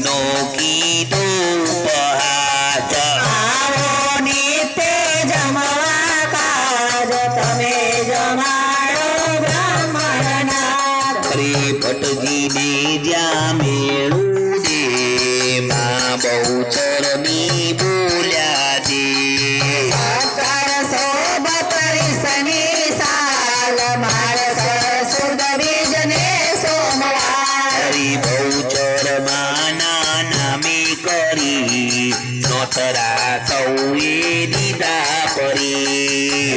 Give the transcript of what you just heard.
નો કીધો ઉપહાસ આવો નિત્ય જમવા કાજ તમે જમાડો બ્રાહ્મણનાથ અરે ભટજીને જ્યાં મેળું દે માં બહુચરની બોલ્યા દે 1732 સાલ માણસ સુદ બીજને સોમવાર હરી બહુચર માના નામે કરી નોતરા સૌએ દીધા પરી